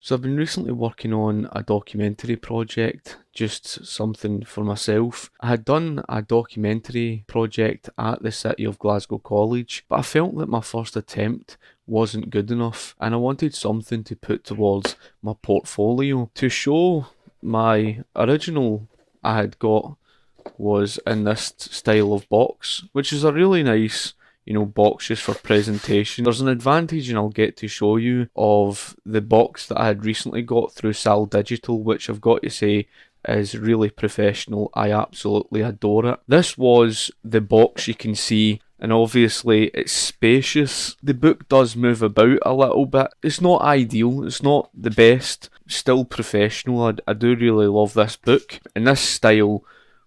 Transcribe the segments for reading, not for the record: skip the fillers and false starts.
So I've been recently working on a documentary project, just something for myself. I had done a documentary project at the City of Glasgow College, but I felt that my first attempt wasn't good enough and I wanted something to put towards my portfolio. To show my original I had got was in this style of box, which is a really nice box just for presentation. There's an advantage, and I'll get to show you, of the box that I had recently got through SAAL Digital, which I've got to say is really professional. I absolutely adore it. This was the box you can see, and obviously it's spacious. The book does move about a little bit. It's not ideal, it's not the best, still professional. I do really love this book, and this style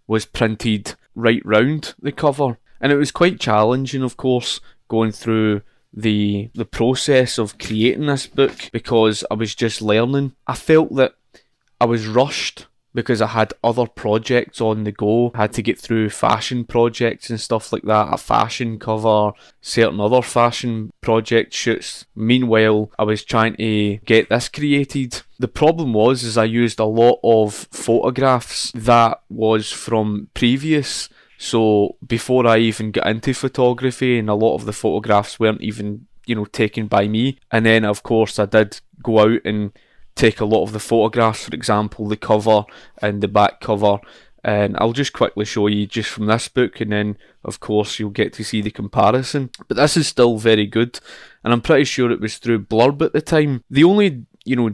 was printed right round the cover. And it was quite challenging, of course, going through the process of creating this book because I was just learning. I felt that I was rushed because I had other projects on the go. I had to get through fashion projects and stuff like that, a fashion cover, certain other fashion project shoots. Meanwhile, I was trying to get this created. The problem was I used a lot of photographs that was from previous. So before I even got into photography, and a lot of the photographs weren't even, taken by me. And then of course I did go out and take a lot of the photographs, for example, the cover and the back cover. And I'll just quickly show you just from this book, and then of course you'll get to see the comparison. But this is still very good, and I'm pretty sure it was through Blurb at the time. The only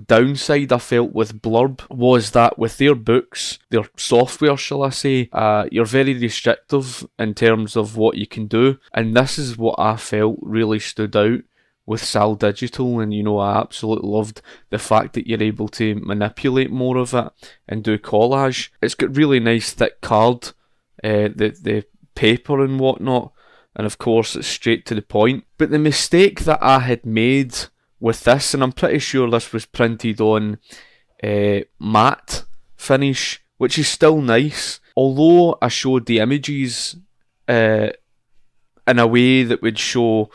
downside I felt with Blurb was that with their books, their software, shall I say, you're very restrictive in terms of what you can do, and this is what I felt really stood out with SAAL Digital. And I absolutely loved the fact that you're able to manipulate more of it and do collage. It's got really nice thick card, the paper and whatnot, and of course it's straight to the point. But the mistake that I had made with this, and I'm pretty sure this was printed on matte finish, which is still nice, although I showed the images in a way that would show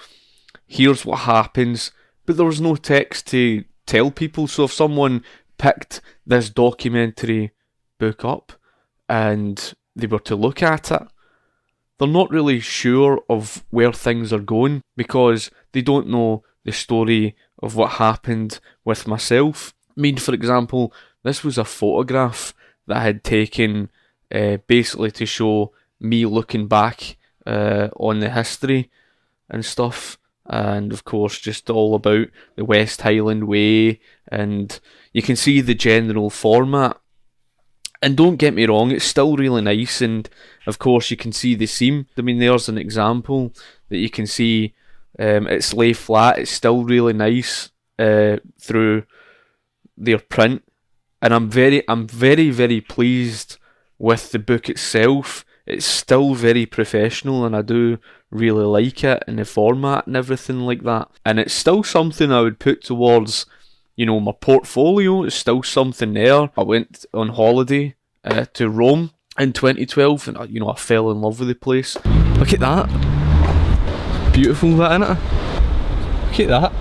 here's what happens, but there was no text to tell people. So if someone picked this documentary book up and they were to look at it, they're not really sure of where things are going because they don't know the story of what happened with myself. I mean, for example, this was a photograph that I had taken basically to show me looking back on the history and stuff, and of course just all about the West Highland Way, and you can see the general format. And don't get me wrong, it's still really nice, and of course you can see the seam. I mean, there's an example that you can see. It's lay flat. It's still really nice through their print, and I'm very, very pleased with the book itself. It's still very professional, and I do really like it, and the format and everything like that. And it's still something I would put towards, my portfolio. It's still something there. I went on holiday to Rome in 2012, and I fell in love with the place. Look at that. Beautiful, that, innit? Look at that.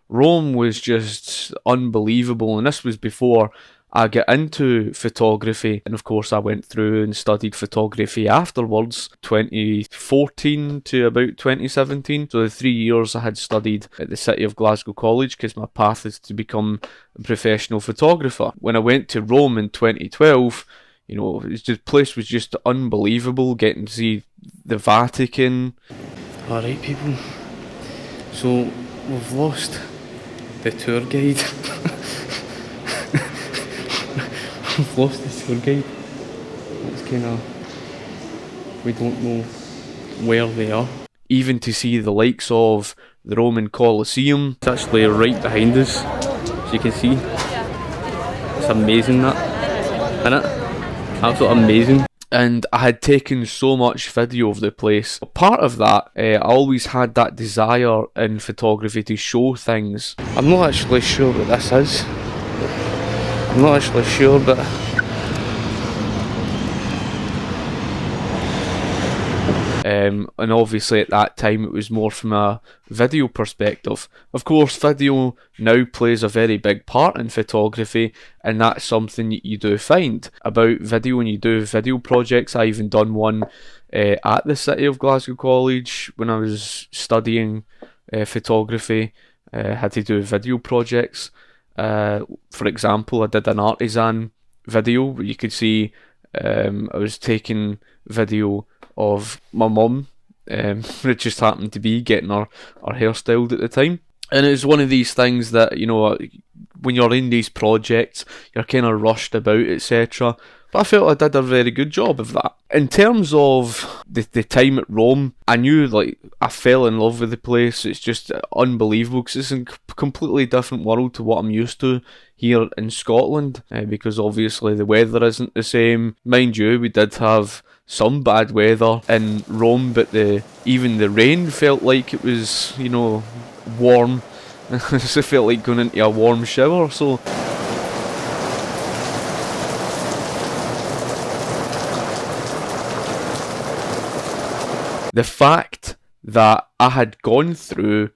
Rome was just unbelievable, and this was before I got into photography, and of course I went through and studied photography afterwards, 2014 to about 2017. So the 3 years I had studied at the City of Glasgow College, because my path is to become a professional photographer. When I went to Rome in 2012, the place was just unbelievable, getting to see the Vatican. Alright people, so we've lost the tour guide. We've lost the tour guide. It's we don't know where they are. Even to see the likes of the Roman Colosseum, it's actually right behind us, as you can see. It's amazing, that, isn't it? Absolutely amazing. And I had taken so much video of the place. Part of that, I always had that desire in photography to show things. I'm not actually sure what this is. I'm not actually sure, but and obviously at that time it was more from a video perspective. Of course, video now plays a very big part in photography, and that's something you do find about video when you do video projects. I even done one at the City of Glasgow College when I was studying photography. Had to do video projects. For example, I did an artisan video where you could see I was taking video of my mum, it just happened to be getting her hair styled at the time. And it was one of these things that, you know, when you're in these projects, you're kind of rushed about, etc. But I felt I did a very good job of that. In terms of the time at Rome, I knew, like, I fell in love with the place. It's just unbelievable because it's a completely different world to what I'm used to here in Scotland, because obviously the weather isn't the same. Mind you, we did have some bad weather in Rome, but even the rain felt like it was, you know, warm. It felt like going into a warm shower, so the fact that I had gone through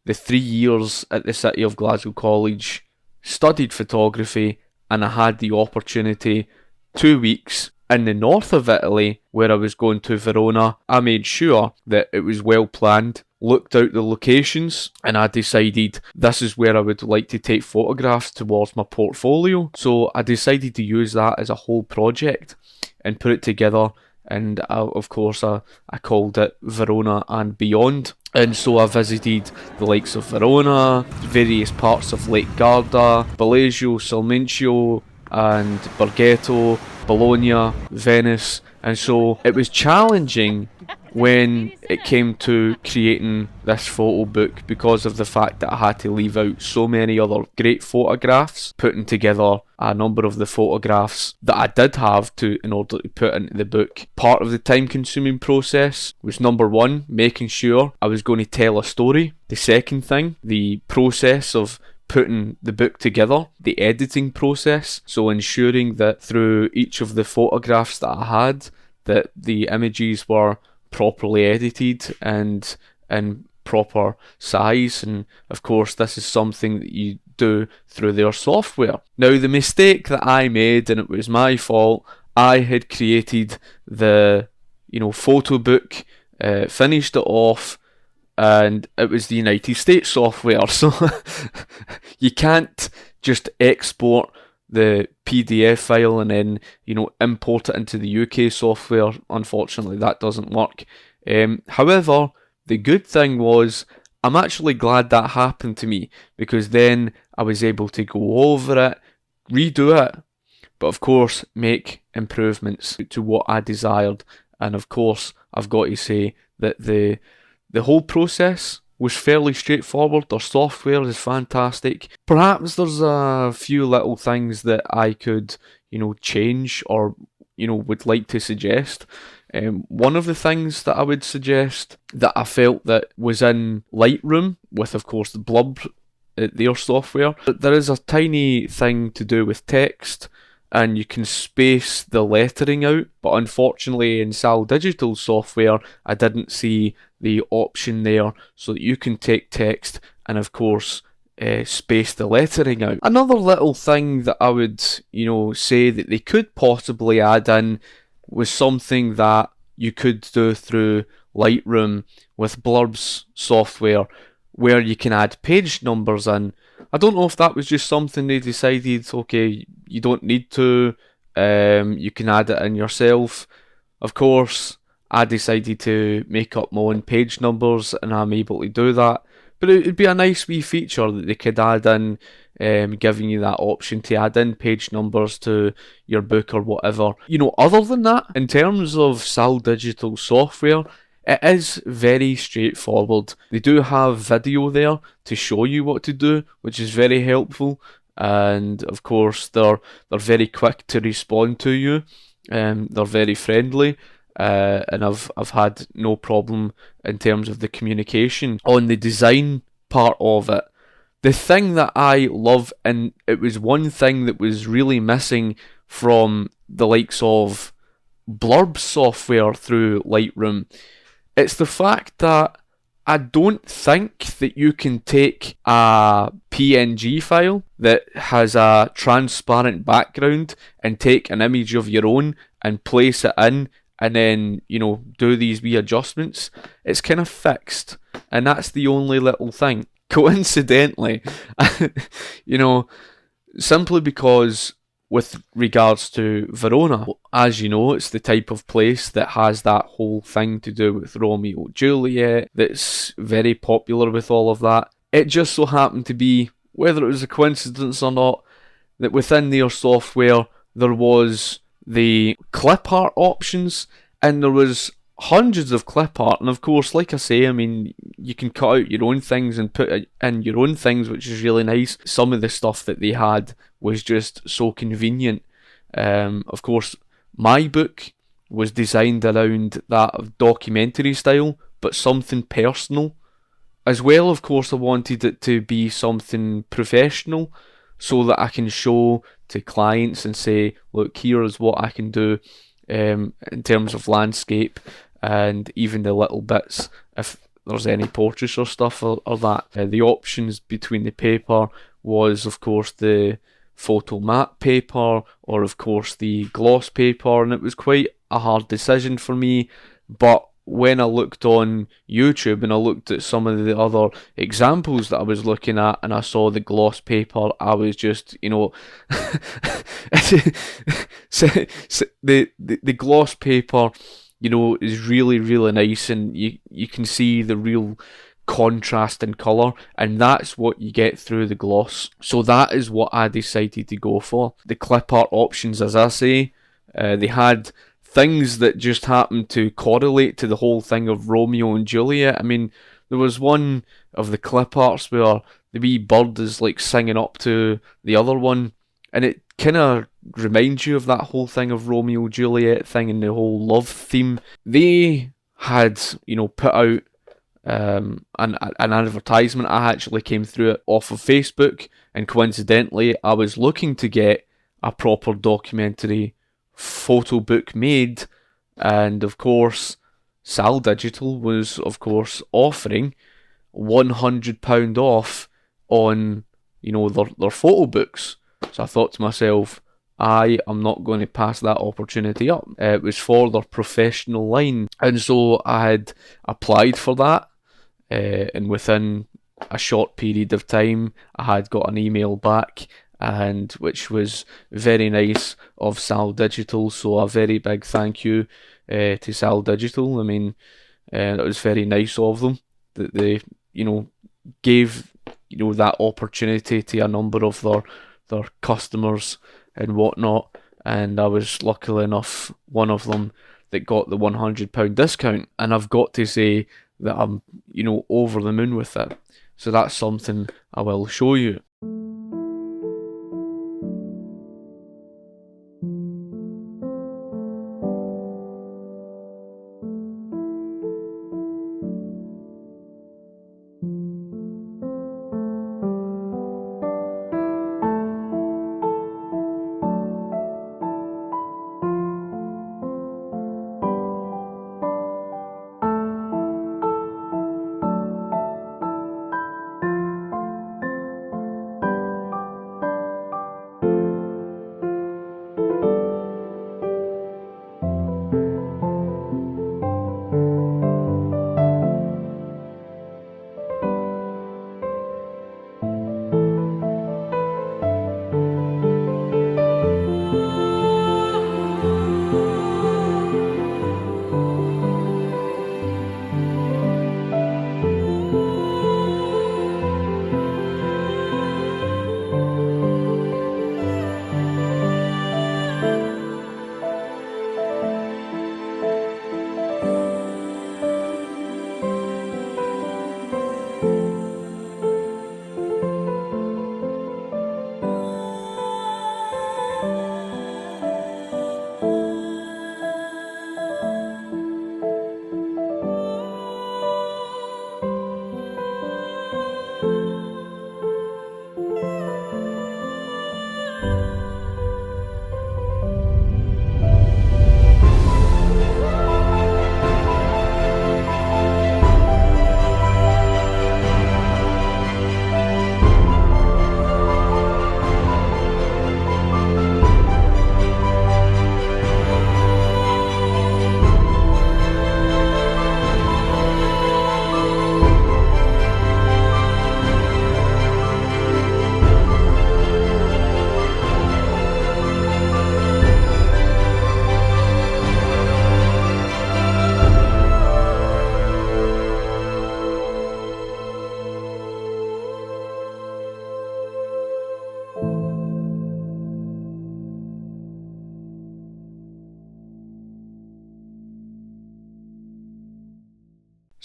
the 3 years at the City of Glasgow College, studied photography, and I had the opportunity 2 weeks in the north of Italy where I was going to Verona, I made sure that it was well planned, looked out the locations, and I decided this is where I would like to take photographs towards my portfolio. So I decided to use that as a whole project and put it together. And of course I called it Verona and Beyond. And so I visited the likes of Verona, various parts of Lake Garda, Bellagio, Salmincio and Borghetto, Bologna, Venice. And so it was challenging when it came to creating this photo book because of the fact that I had to leave out so many other great photographs, putting together a number of the photographs that I did have to in order to put into the book. Part of the time consuming process was, number one, making sure I was going to tell a story. The second thing, the process of putting the book together, the editing process, so ensuring that through each of the photographs that I had, that the images were properly edited and in proper size. And of course this is something that you do through their software. Now the mistake that I made, and it was my fault, I had created the Photobook, finished it off, and it was the United States software, so you can't just export the PDF file and then import it into the UK software. Unfortunately that doesn't work. However, the good thing was I'm actually glad that happened to me, because then I was able to go over it, redo it, but of course make improvements to what I desired. And of course I've got to say that the whole process was fairly straightforward. Their software is fantastic. Perhaps there's a few little things that I could, change or, would like to suggest. One of the things that I would suggest that I felt that was in Lightroom, with of course the blurb, their software, there is a tiny thing to do with text, and you can space the lettering out, but unfortunately in SAAL digital software I didn't see the option there, so that you can take text and of course space the lettering out. Another little thing that I would say that they could possibly add in was something that you could do through Lightroom with Blurb's software, where you can add page numbers in. I don't know if that was just something they decided, okay, you don't need to, you can add it in yourself. Of course, I decided to make up my own page numbers, and I'm able to do that. But it'd be a nice wee feature that they could add in, giving you that option to add in page numbers to your book or whatever. Other than that, in terms of SAAL digital software, it is very straightforward. They do have video there to show you what to do, which is very helpful. And of course, they're very quick to respond to you. They're very friendly. And I've had no problem in terms of the communication. On the design part of it, the thing that I love, and it was one thing that was really missing from the likes of Blurb software through Lightroom, It's the fact that I don't think that you can take a PNG file that has a transparent background and take an image of your own and place it in and then, do these wee adjustments. It's kind of fixed, and that's the only little thing. Coincidentally, you know, simply because with regards to Verona, as you know, it's the type of place that has that whole thing to do with Romeo and Juliet, that's very popular with all of that. It just so happened to be, whether it was a coincidence or not, that within their software there was the clip art options, and there was hundreds of clip art, and of course, like I say, I mean, you can cut out your own things and put in your own things, which is really nice. Some of the stuff that they had was just so convenient. Of course, my book was designed around that documentary style, but something personal as well. Of course, I wanted it to be something professional so that I can show to clients and say, look, here is what I can do in terms of landscape, and even the little bits, if there's any portraits or stuff or that. The options between the paper was, of course, the photo matte paper or, of course, the gloss paper, and it was quite a hard decision for me. But when I looked on YouTube and I looked at some of the other examples that I was looking at, and I saw the gloss paper, I was just, the gloss paper, is really, really nice, and you can see the real contrast in colour, and that's what you get through the gloss. So that is what I decided to go for. The clip art options, as I say, they had things that just happened to correlate to the whole thing of Romeo and Juliet. I mean, there was one of the clip arts where the wee bird is like singing up to the other one, and it kind of reminds you of that whole thing of Romeo and Juliet thing and the whole love theme. They had, put out an advertisement. I actually came through it off of Facebook, and coincidentally, I was looking to get a proper documentary photo book made, and of course, SAAL Digital was, of course, offering £100 off on, their photo books. So I thought to myself, I am not going to pass that opportunity up. It was for their professional line, and so I had applied for that, and within a short period of time, I had got an email back, and which was very nice of SAAL Digital. So a very big thank you to SAAL Digital. I mean, it was very nice of them that they, gave that opportunity to a number of their customers and whatnot. And I was luckily enough one of them that got the £100 discount. And I've got to say that I'm, over the moon with it. So that's something I will show you.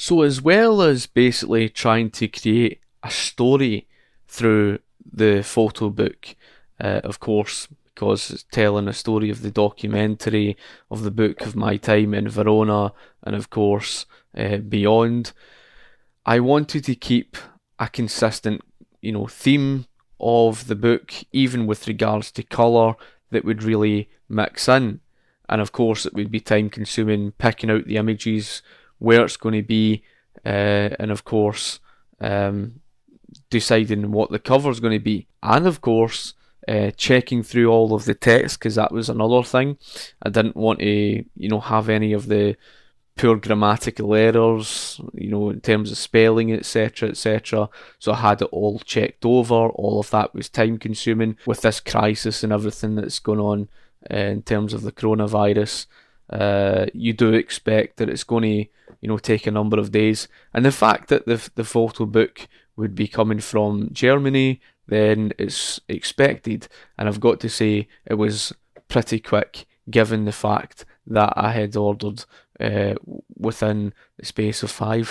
So as well as basically trying to create a story through the photo book, of course, because it's telling a story of the documentary, of the book, of my time in Verona, and of course beyond, I wanted to keep a consistent, theme of the book, even with regards to colour, that would really mix in. And of course, it would be time consuming picking out the images, where it's going to be, and of course, deciding what the cover is going to be. And of course, checking through all of the text, because that was another thing. I didn't want to, have any of the poor grammatical errors, in terms of spelling, etc., etc. So I had it all checked over. All of that was time consuming with this crisis and everything that's going on in terms of the coronavirus. You do expect that it's going to, take a number of days. And the fact that the photo book would be coming from Germany, then it's expected. And I've got to say, it was pretty quick, given the fact that I had ordered within the space of 7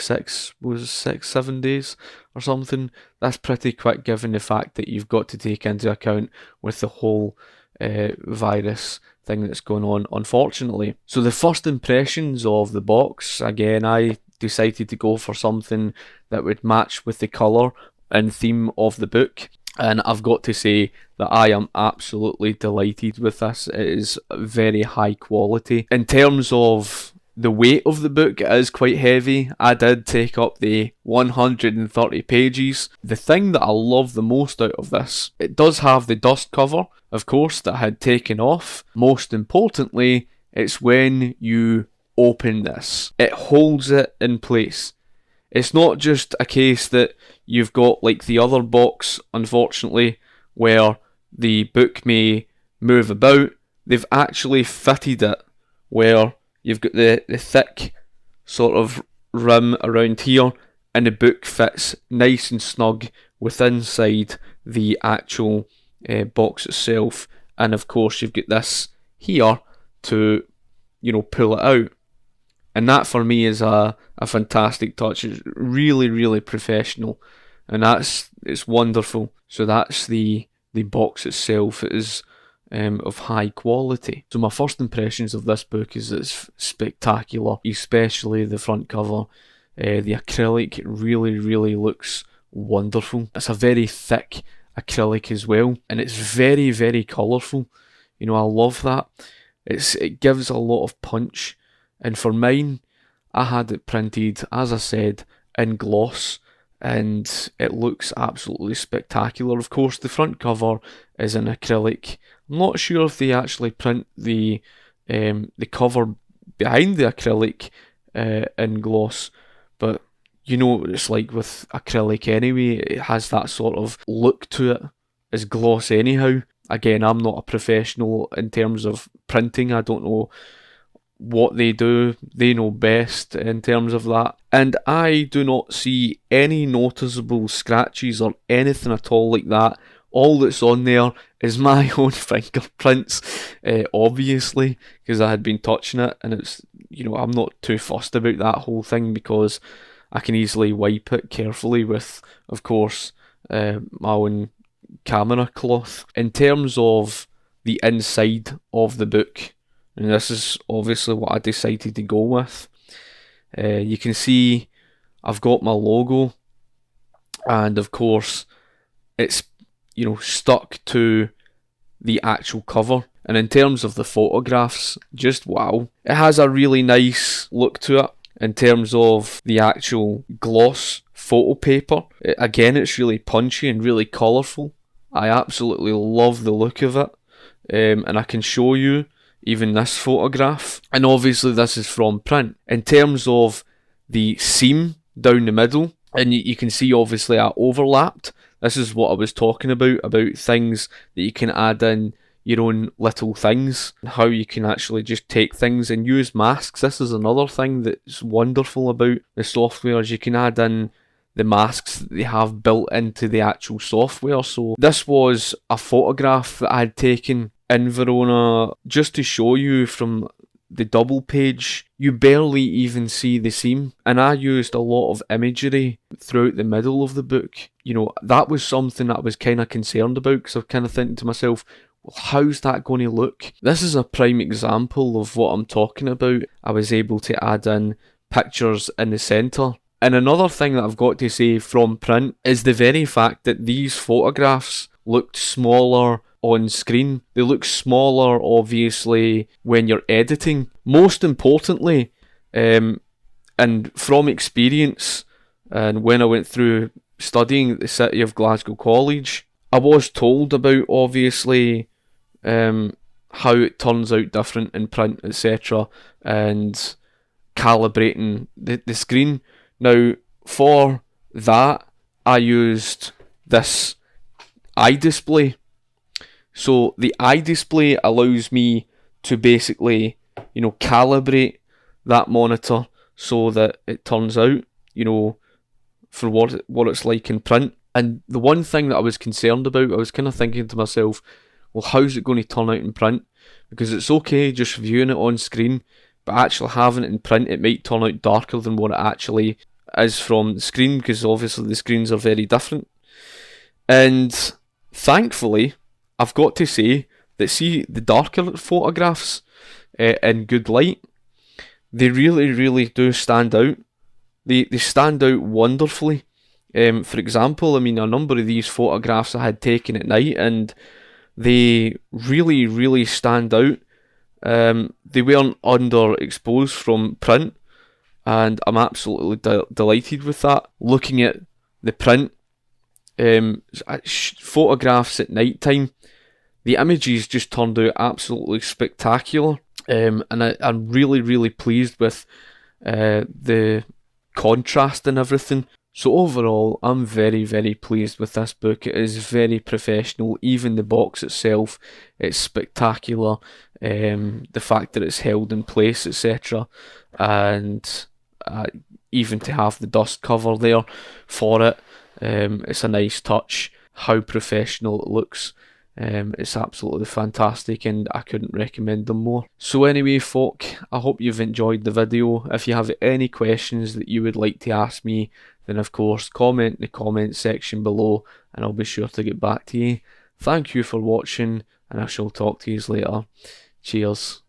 days or something. That's pretty quick, given the fact that you've got to take into account with the whole virus thing that's going on, unfortunately. So the first impressions of the box, again, I decided to go for something that would match with the colour and theme of the book. And I've got to say that I am absolutely delighted with this. It is very high quality. In terms of the weight of the book, it is quite heavy. I did take up the 130 pages. The thing that I love the most out of this, it does have the dust cover, of course, that I had taken off. Most importantly, it's when you open this, it holds it in place. It's not just a case that you've got like the other box, unfortunately, where the book may move about. They've actually fitted it where you've got the thick sort of rim around here, and the book fits nice and snug within inside the actual box itself. And of course, you've got this here to, pull it out. And that for me is a fantastic touch. It's really, really professional, and it's wonderful. So that's the box itself. It is of high quality. So my first impressions of this book is it's spectacular, especially the front cover. The acrylic really, really looks wonderful. It's a very thick acrylic as well, and it's very, very colourful. I love that. It gives a lot of punch. And for mine, I had it printed, as I said, in gloss, and it looks absolutely spectacular. Of course, the front cover is in acrylic. I'm not sure if they actually print the cover behind the acrylic in gloss, but what it's like with acrylic anyway. It has that sort of look to it as gloss anyhow. Again, I'm not a professional in terms of printing. I don't know what they do. They know best in terms of that. And I do not see any noticeable scratches or anything at all like that. All that's on there is my own fingerprints, obviously, because I had been touching it, and it's, I'm not too fussed about that whole thing because I can easily wipe it carefully with, of course, my own camera cloth. In terms of the inside of the book, and this is obviously what I decided to go with, you can see I've got my logo, and of course it's stuck to the actual cover. And in terms of the photographs, just wow. It has a really nice look to it in terms of the actual gloss photo paper. Again, it's really punchy and really colourful. I absolutely love the look of it, and I can show you even this photograph, and obviously this is from print. In terms of the seam down the middle, and you can see obviously I overlapped. This is what I was talking about things that you can add in your own little things, how you can actually just take things and use masks. This is another thing that's wonderful about the software, is you can add in the masks that they have built into the actual software. So this was a photograph that I had taken in Verona, just to show you from the double page, you barely even see the seam. And I used a lot of imagery throughout the middle of the book. You know, that was something that I was kind of concerned about, because I was kind of thinking to myself, well, how's that going to look? This is a prime example of what I'm talking about. I was able to add in pictures in the centre. And another thing that I've got to say from print is the very fact that these photographs looked smaller on screen. They look smaller, obviously, when you're editing. Most importantly, and from experience, and when I went through studying at the City of Glasgow College, I was told about, obviously, how it turns out different in print, etc., and calibrating the screen. Now, for that, I used this iDisplay. So the iDisplay allows me to basically, you know, calibrate that monitor so that it turns out, you know, for what it's like in print. And the one thing that I was concerned about, I was kind of thinking to myself, well, how's it going to turn out in print? Because it's okay just viewing it on screen, but actually having it in print, it might turn out darker than what it actually is from the screen, because obviously the screens are very different. And thankfully, I've got to say that, see, the darker photographs in good light, they really, really do stand out. They stand out wonderfully. For example, I mean, a number of these photographs I had taken at night, and they really, really stand out. They weren't underexposed from print, and I'm absolutely delighted with that. Looking at the print photographs at night time, the images just turned out absolutely spectacular, and I'm really, really pleased with the contrast and everything. So overall, I'm very, very pleased with this book. It is very professional. Even the box itself, it's spectacular. The fact that it's held in place, etc., and even to have the dust cover there for it, it's a nice touch. How professional it looks. It's absolutely fantastic, and I couldn't recommend them more. So anyway, folk, I hope you've enjoyed the video. If you have any questions that you would like to ask me, then of course comment in the comment section below, and I'll be sure to get back to you. Thank you for watching, and I shall talk to you later. Cheers.